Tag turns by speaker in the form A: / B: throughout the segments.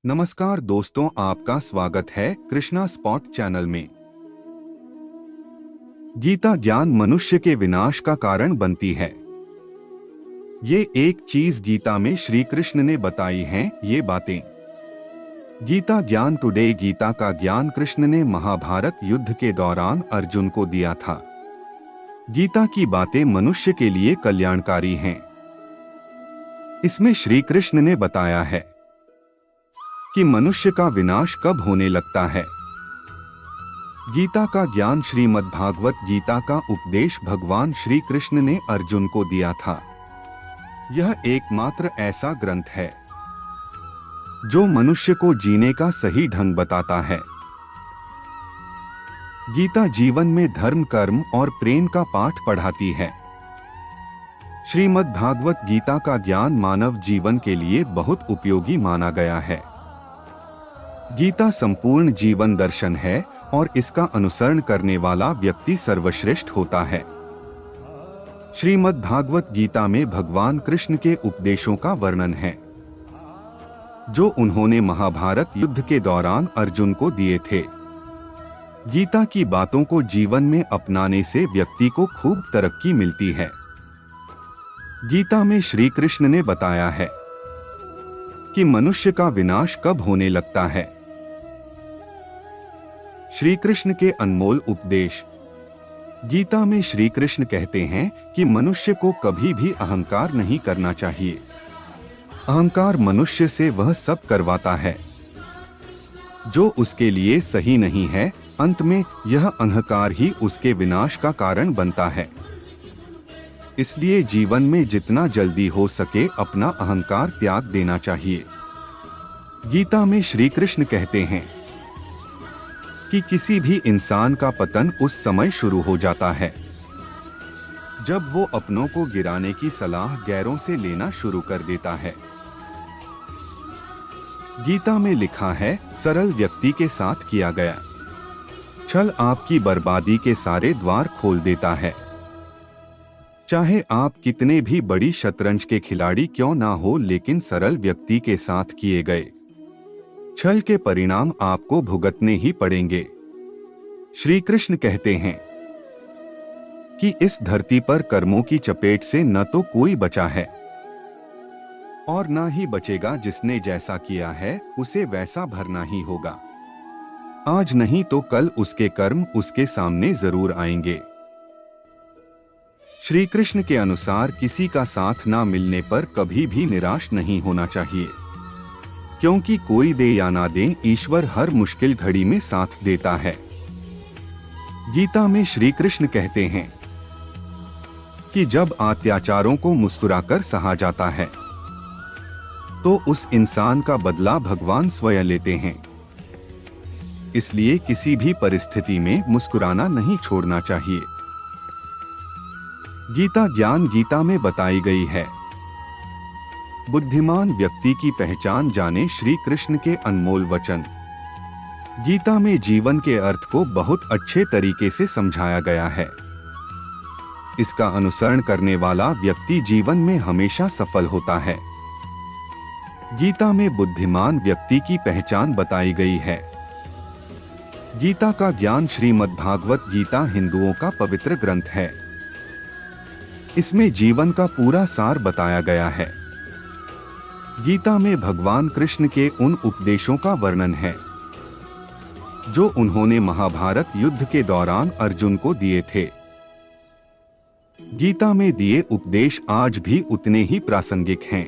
A: नमस्कार दोस्तों, आपका स्वागत है कृष्णा स्पॉट चैनल में। गीता ज्ञान मनुष्य के विनाश का कारण बनती है। ये एक चीज गीता में श्री कृष्ण ने बताई हैं, ये बातें। गीता ज्ञान टुडे। गीता का ज्ञान कृष्ण ने महाभारत युद्ध के दौरान अर्जुन को दिया था। गीता की बातें मनुष्य के लिए कल्याणकारी हैं। इसमें श्री कृष्ण ने बताया है कि मनुष्य का विनाश कब होने लगता है। गीता का ज्ञान श्रीमद्भागवत गीता का उपदेश भगवान श्री कृष्ण ने अर्जुन को दिया था। यह एकमात्र ऐसा ग्रंथ है जो मनुष्य को जीने का सही ढंग बताता है। गीता जीवन में धर्म, कर्म और प्रेम का पाठ पढ़ाती है। श्रीमद्भागवत गीता का ज्ञान मानव जीवन के लिए बहुत उपयोगी माना गया है। गीता संपूर्ण जीवन दर्शन है और इसका अनुसरण करने वाला व्यक्ति सर्वश्रेष्ठ होता है। श्रीमद्भागवत गीता में भगवान कृष्ण के उपदेशों का वर्णन है जो उन्होंने महाभारत युद्ध के दौरान अर्जुन को दिए थे। गीता की बातों को जीवन में अपनाने से व्यक्ति को खूब तरक्की मिलती है। गीता में श्री कृष्ण ने बताया है कि मनुष्य का विनाश कब होने लगता है। श्री कृष्ण के अनमोल उपदेश। गीता में श्री कृष्ण कहते हैं कि मनुष्य को कभी भी अहंकार नहीं करना चाहिए। अहंकार मनुष्य से वह सब करवाता है जो उसके लिए सही नहीं है। अंत में यह अहंकार ही उसके विनाश का कारण बनता है। इसलिए जीवन में जितना जल्दी हो सके अपना अहंकार त्याग देना चाहिए। गीता में श्री कृष्ण कहते हैं कि किसी भी इंसान का पतन उस समय शुरू हो जाता है जब वो अपनों को गिराने की सलाह गैरों से लेना शुरू कर देता है। गीता में लिखा है, सरल व्यक्ति के साथ किया गया छल आपकी बर्बादी के सारे द्वार खोल देता है। चाहे आप कितने भी बड़ी शतरंज के खिलाड़ी क्यों ना हो, लेकिन सरल व्यक्ति के साथ किए गए छल के परिणाम आपको भुगतने ही पड़ेंगे। श्री कृष्ण कहते हैं कि इस धरती पर कर्मों की चपेट से न तो कोई बचा है और ना ही बचेगा। जिसने जैसा किया है उसे वैसा भरना ही होगा। आज नहीं तो कल उसके कर्म उसके सामने जरूर आएंगे। श्री कृष्ण के अनुसार किसी का साथ ना मिलने पर कभी भी निराश नहीं होना चाहिए, क्योंकि कोई दे या ना दे, ईश्वर हर मुश्किल घड़ी में साथ देता है। गीता में श्री कृष्ण कहते हैं कि जब अत्याचारों को मुस्कुराकर सहा जाता है तो उस इंसान का बदला भगवान स्वयं लेते हैं। इसलिए किसी भी परिस्थिति में मुस्कुराना नहीं छोड़ना चाहिए। गीता ज्ञान। गीता में बताई गई है, बुद्धिमान व्यक्ति की पहचान जाने। श्री कृष्ण के अनमोल वचन। गीता में जीवन के अर्थ को बहुत अच्छे तरीके से समझाया गया है। इसका अनुसरण करने वाला व्यक्ति जीवन में हमेशा सफल होता है। गीता में बुद्धिमान व्यक्ति की पहचान बताई गई है। गीता का ज्ञान। श्रीमद्भागवत गीता हिंदुओं का पवित्र ग्रंथ है। इसमें जीवन का पूरा सार बताया गया है। गीता में भगवान कृष्ण के उन उपदेशों का वर्णन है जो उन्होंने महाभारत युद्ध के दौरान अर्जुन को दिए थे। गीता में दिए उपदेश आज भी उतने ही प्रासंगिक हैं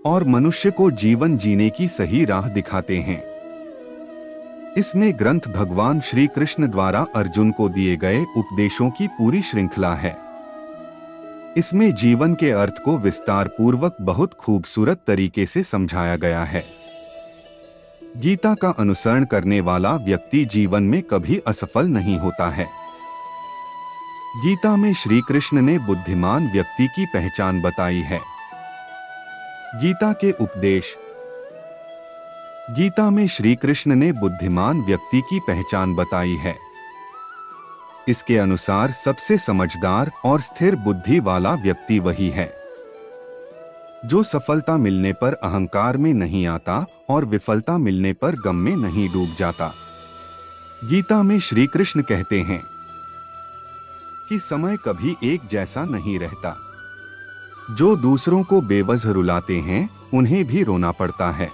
A: और मनुष्य को जीवन जीने की सही राह दिखाते हैं। इसमें ग्रंथ भगवान श्री कृष्ण द्वारा अर्जुन को दिए गए उपदेशों की पूरी श्रृंखला है। इसमें जीवन के अर्थ को विस्तार पूर्वक बहुत खूबसूरत तरीके से समझाया गया है। गीता का अनुसरण करने वाला व्यक्ति जीवन में कभी असफल नहीं होता है। गीता में श्री कृष्ण ने बुद्धिमान व्यक्ति की पहचान बताई है। गीता के उपदेश। गीता में श्री कृष्ण ने बुद्धिमान व्यक्ति की पहचान बताई है। इसके अनुसार सबसे समझदार और स्थिर बुद्धि वाला व्यक्ति वही है जो सफलता मिलने पर अहंकार में नहीं आता और विफलता मिलने पर गम में नहीं डूब जाता। गीता में श्री कृष्ण कहते हैं कि समय कभी एक जैसा नहीं रहता। जो दूसरों को बेवजह रुलाते हैं उन्हें भी रोना पड़ता है।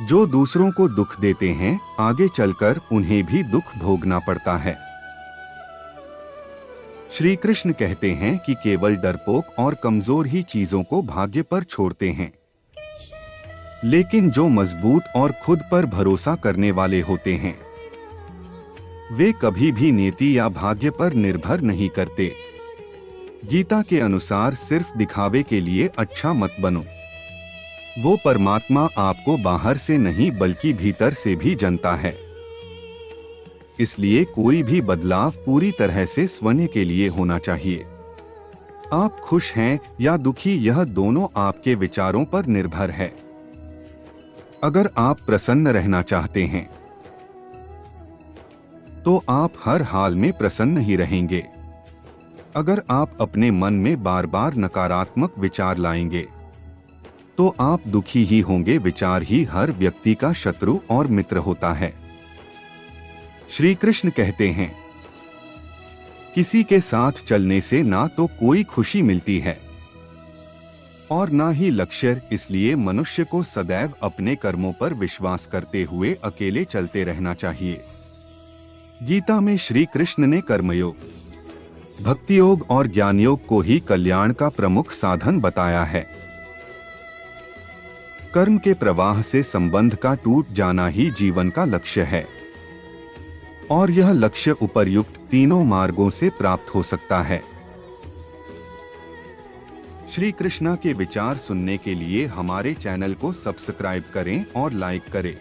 A: जो दूसरों को दुख देते हैं आगे चलकर उन्हें भी दुख भोगना पड़ता है। श्री कृष्ण कहते हैं कि केवल डरपोक और कमजोर ही चीजों को भाग्य पर छोड़ते हैं, लेकिन जो मजबूत और खुद पर भरोसा करने वाले होते हैं वे कभी भी नीति या भाग्य पर निर्भर नहीं करते। गीता के अनुसार सिर्फ दिखावे के लिए अच्छा मत बनो। वो परमात्मा आपको बाहर से नहीं बल्कि भीतर से भी जानता है। इसलिए कोई भी बदलाव पूरी तरह से स्वयं के लिए होना चाहिए। आप खुश हैं या दुखी यह दोनों आपके विचारों पर निर्भर है। अगर आप प्रसन्न रहना चाहते हैं तो आप हर हाल में प्रसन्न ही रहेंगे। अगर आप अपने मन में बार बार नकारात्मक विचार लाएंगे तो आप दुखी ही होंगे। विचार ही हर व्यक्ति का शत्रु और मित्र होता है। श्री कृष्ण कहते हैं किसी के साथ चलने से ना तो कोई खुशी मिलती है और ना ही लक्ष्य। इसलिए मनुष्य को सदैव अपने कर्मों पर विश्वास करते हुए अकेले चलते रहना चाहिए। गीता में श्री कृष्ण ने कर्मयोग, भक्ति योग और ज्ञान योग को ही कल्याण का प्रमुख साधन बताया है। कर्म के प्रवाह से संबंध का टूट जाना ही जीवन का लक्ष्य है और यह लक्ष्य उपर्युक्त तीनों मार्गों से प्राप्त हो सकता है। श्री कृष्णा के विचार सुनने के लिए हमारे चैनल को सब्सक्राइब करें और लाइक करें।